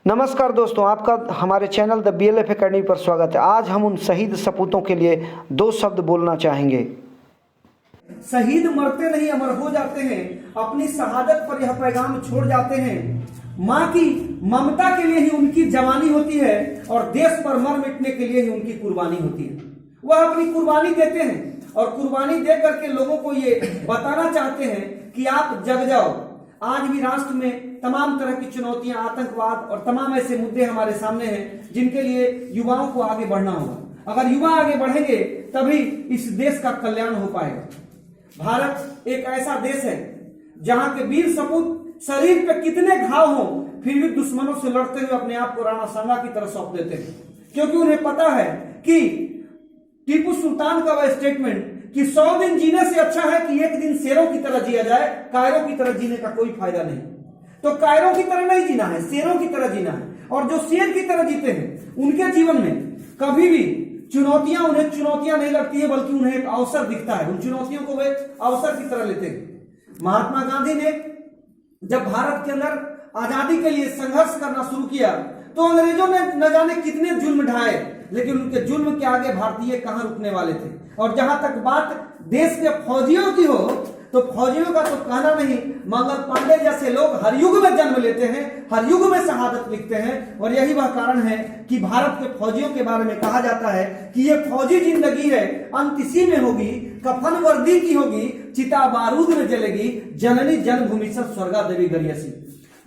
नमस्कार दोस्तों, आपका हमारे चैनल द BLF एकेडमी पर स्वागत है। आज हम उन शहीद सपूतों के लिए दो शब्द बोलना चाहेंगे। शहीद मरते नहीं, अमर हो जाते हैं। अपनी शहादत पर यह पैगाम छोड़ जाते हैं। माँ की ममता के लिए ही उनकी जवानी होती है और देश पर मर मिटने के लिए ही उनकी कुर्बानी होती है। वह अपनी कुर्बानी देते हैं और कुर्बानी दे करके लोगों को ये बताना चाहते हैं कि आप जग जाओ। आज भी राष्ट्र में तमाम तरह की चुनौतियां, आतंकवाद और तमाम ऐसे मुद्दे हमारे सामने हैं जिनके लिए युवाओं को आगे बढ़ना होगा। अगर युवा आगे बढ़ेंगे तभी इस देश का कल्याण हो पाएगा। भारत एक ऐसा देश है जहां के वीर सपूत शरीर पे कितने घाव हो फिर भी दुश्मनों से लड़ते हुए अपने आप को राणा सांगा की तरह सौंप देते हैं, क्योंकि उन्हें पता है कि टीपू सुल्तान का वह स्टेटमेंट कि 100 दिन जीने से अच्छा है कि एक दिन शेरों की तरह जिया जाए, कायरों की तरह जीने का कोई फायदा नहीं। तो कायरों की तरह नहीं जीना है, शेरों की तरह जीना है। और जो शेर की तरह जीते हैं उनके जीवन में कभी भी उन्हें चुनौतियां नहीं लगती है, बल्कि उन्हें एक अवसर दिखता है। उन चुनौतियों को वे अवसर की तरह लेते हैं। महात्मा गांधी ने जब भारत के अंदर आजादी के लिए संघर्ष करना शुरू किया तो अंग्रेजों ने न जाने कितने जुल्म ढाए, लेकिन उनके जुल्म के आगे भारतीय कहां रुकने वाले थे। और जहां तक बात देश के फौजियों की हो तो फौजियों का तो कहना नहीं, मंगल पांडे जैसे लोग हर युग में जन्म लेते हैं, हर युग में शहादत लिखते हैं। और यही वह कारण है कि भारत के फौजियों के बारे में कहा जाता है कि ये फौजी जिंदगी है, अंत इसी में होगी, कफन वर्दी की होगी, चिता बारूद में जलेगी, जननी जन्मभूमि से स्वर्गा देवी गरियसी।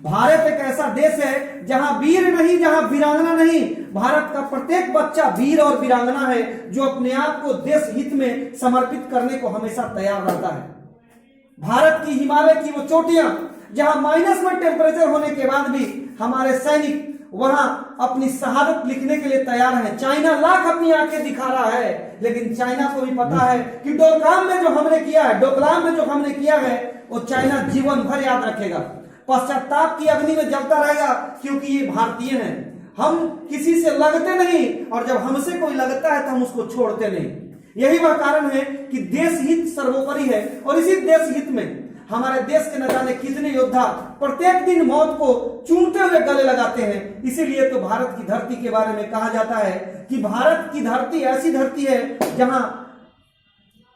भारत एक ऐसा देश है जहां वीर नहीं, जहां वीरांगना नहीं। भारत का प्रत्येक बच्चा वीर और वीरांगना है जो अपने आप को देश हित में समर्पित करने को हमेशा तैयार रहता है। भारत की हिमालय की वो चोटियां जहां माइनस में टेम्परेचर होने के बाद भी हमारे सैनिक वहां अपनी शहादत लिखने के लिए तैयार हैं। चाइना लाख अपनी आंखें दिखा रहा है, लेकिन चाइना को भी पता है कि डोकलाम में जो हमने किया है वो चाइना जीवन भर याद रखेगा, पश्चाताप की अग्नि में जलता रहेगा, क्योंकि ये भारतीय हैं। हम किसी से लगते नहीं और जब हमसे कोई लगता है तो हम उसको छोड़ते नहीं। यही वह कारण है कि देश हित सर्वोपरि है। और इसी देश हित में हमारे देश के न जाने कितने योद्धा प्रत्येक दिन मौत को चूमते हुए गले लगाते हैं। इसीलिए तो भारत की धरती के बारे में कहा जाता है कि भारत की धरती ऐसी धरती है जहां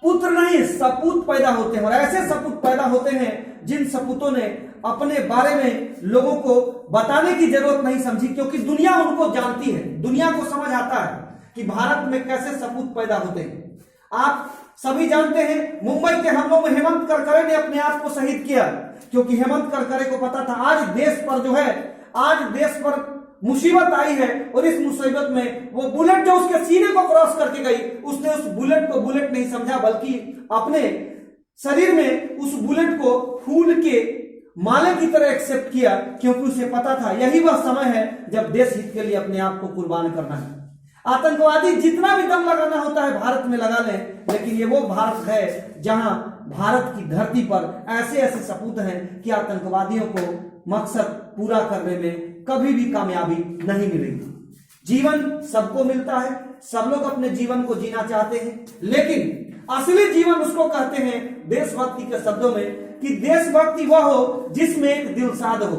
पुत्र नहीं सपूत पैदा होते हैं। और ऐसे सपूत पैदा होते हैं जिन सपूतों ने अपने बारे में लोगों को बताने की जरूरत नहीं समझी, क्योंकि दुनिया उनको जानती है। दुनिया को समझ आता है कि भारत में कैसे सपूत पैदा होते हैं। आप सभी जानते हैं मुंबई के हमलों में हेमंत करकरे ने अपने आप को शहीद किया, क्योंकि हेमंत करकरे को पता था आज देश पर मुसीबत आई है। और इस मुसीबत में वो बुलेट जो उसके सीने को क्रॉस करके गई, उसने उस बुलेट को बुलेट नहीं समझा, बल्कि अपने शरीर में उस बुलेट को फूल के माले की तरह एक्सेप्ट किया, क्योंकि उसे पता था यही वह समय है जब देश हित के लिए अपने आप को कुर्बान करना है। आतंकवादी जितना भी दम लगाना होता है भारत में लगा लें, लेकिन ये वो भारत है जहां भारत की धरती पर ऐसे ऐसे सपूत हैं कि आतंकवादियों को मकसद पूरा करने में कभी भी कामयाबी नहीं मिलेगी। जीवन सबको मिलता है, सब लोग अपने जीवन को जीना चाहते हैं, लेकिन असली जीवन उसको कहते हैं देशभक्ति के शब्दों में कि देशभक्ति वह हो जिसमें एक दिलसाद हो।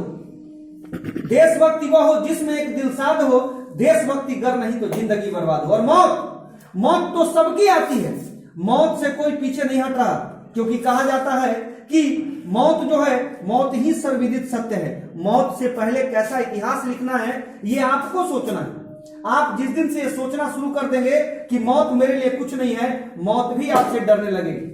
देशभक्ति वह हो जिसमें एक दिलसाद हो। देशभक्ति गर नहीं तो जिंदगी बर्बाद हो। और मौत तो सबकी आती है, मौत से कोई पीछे नहीं हट रहा, क्योंकि कहा जाता है कि मौत जो है, मौत ही सर्वविदित सत्य है। मौत से पहले कैसा इतिहास लिखना है ये आपको सोचना है। आप जिस दिन से ये सोचना शुरू कर देंगे कि मौत मेरे लिए कुछ नहीं है, मौत भी आपसे डरने लगेगी।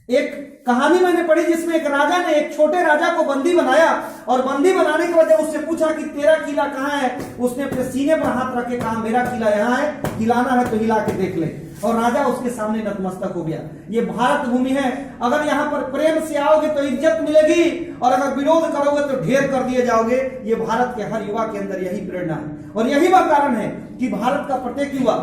एक कहानी मैंने पढ़ी जिसमें एक राजा ने एक छोटे राजा को बंदी बनाया और बंदी बनाने के बाद उससे पूछा कि तेरा किला कहाँ है। उसने अपने सीने पर हाथ रख के कहा मेरा किला यहाँ है, हिलाना है तो हिला के देख ले। और राजा उसके सामने नतमस्तक हो गया। ये भारत भूमि है, अगर यहाँ पर प्रेम से आओगे तो इज्जत मिलेगी और अगर विरोध करोगे तो ढेर कर दिए जाओगे। ये भारत के हर युवा के अंदर यही प्रेरणा है और यही वह कारण है कि भारत का प्रत्येक युवा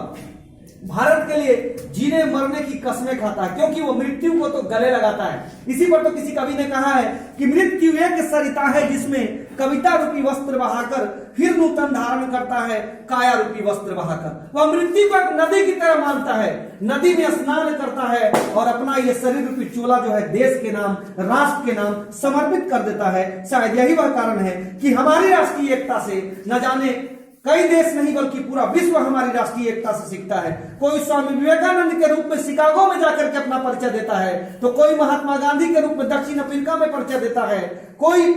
भारत के लिए जीने मरने की कसमें खाता है, क्योंकि वो मृत्यु को तो गले लगाता है। इसी पर तो किसी कवि ने कहा है कि मृत्यु एक सरिता है जिसमें कविता रूपी वस्त्र बहाकर फिर नूतन धारण करता है काया रूपी वस्त्र बहाकर। वह मृत्यु को एक नदी की तरह मानता है, नदी में स्नान करता है और अपना ये शरीर रूपी चोला जो है देश के नाम, राष्ट्र के नाम समर्पित कर देता है। शायद यही वह कारण है कि हमारी राष्ट्रीय एकता से न जाने कई देश नहीं बल्कि पूरा विश्व हमारी राष्ट्रीय एकता से सीखता है। कोई स्वामी विवेकानंद के रूप में शिकागो में जाकर के अपना परिचय देता है, तो कोई महात्मा गांधी के रूप में दक्षिण अफ्रीका में परिचय देता है, कोई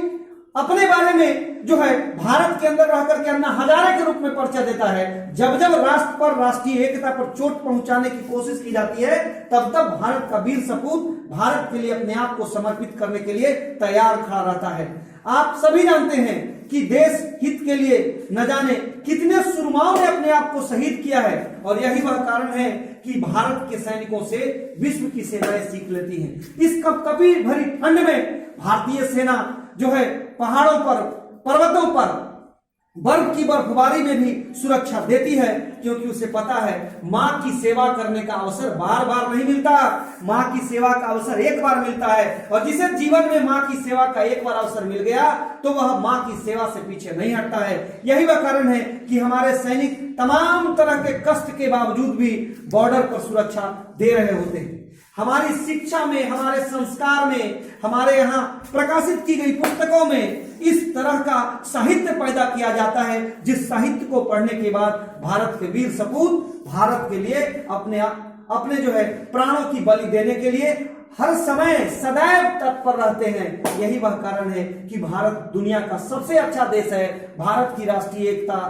अपने बारे में जो है भारत के अंदर रह करके अन्ना हजारे के रूप में परिचय देता है। जब जब राष्ट्र पर, राष्ट्रीय एकता पर चोट पहुंचाने की कोशिश की जाती है, तब तब भारत का वीर सपूत भारत के लिए अपने आप को समर्पित करने के लिए तैयार खड़ा रहता है। आप सभी जानते हैं कि देश हित के लिए न जाने कितने सुरमाओं ने अपने आप को शहीद किया है, और यही वह कारण है कि भारत के सैनिकों से विश्व की सेनाएं सीख लेती हैं। इस कपकपी भरी ठंड में भारतीय सेना जो है पहाड़ों पर, पर्वतों पर, बर्फ की बर्फबारी में भी सुरक्षा देती है, क्योंकि उसे पता है मां की सेवा करने का अवसर बार बार नहीं मिलता। मां की सेवा का अवसर एक बार मिलता है, और जिसे जीवन में मां की सेवा का एक बार अवसर मिल गया तो वह मां की सेवा से पीछे नहीं हटता है। यही वह कारण है कि हमारे सैनिक तमाम तरह के कष्ट के बावजूद भी बॉर्डर पर सुरक्षा दे रहे होते हैं। हमारी शिक्षा में, हमारे संस्कार में, हमारे यहाँ प्रकाशित की गई पुस्तकों में इस तरह का साहित्य पैदा किया जाता है, जिस साहित्य को पढ़ने के बाद भारत के वीर सपूत भारत के लिए अपने जो है प्राणों की बलि देने के लिए हर समय सदैव तत्पर रहते हैं। यही वह कारण है कि भारत दुनिया का सबसे अच्छा देश है। भारत की राष्ट्रीय एकता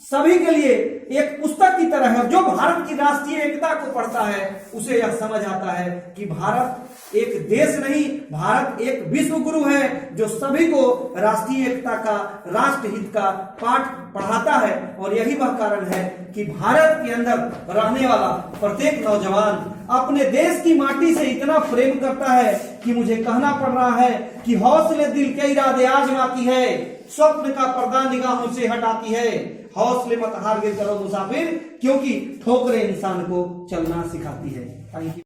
सभी के लिए एक पुस्तक की तरह है। जो भारत की राष्ट्रीय एकता को पढ़ता है उसे यह समझ आता है कि भारत एक देश नहीं, भारत एक विश्व गुरु है, जो सभी को राष्ट्रीय एकता का, राष्ट्र हित का पाठ पढ़ाता है। और यही वह कारण है कि भारत के अंदर रहने वाला प्रत्येक नौजवान अपने देश की माटी से इतना प्रेम करता है कि मुझे कहना पड़ रहा है कि हौसले दिल के इरादे आजमाती है, स्वप्न का पर्दा निगाहों से हटाती है। हौसले मत हार के करो मुसाफिर, क्योंकि ठोकरें इंसान को चलना सिखाती है। Thank you.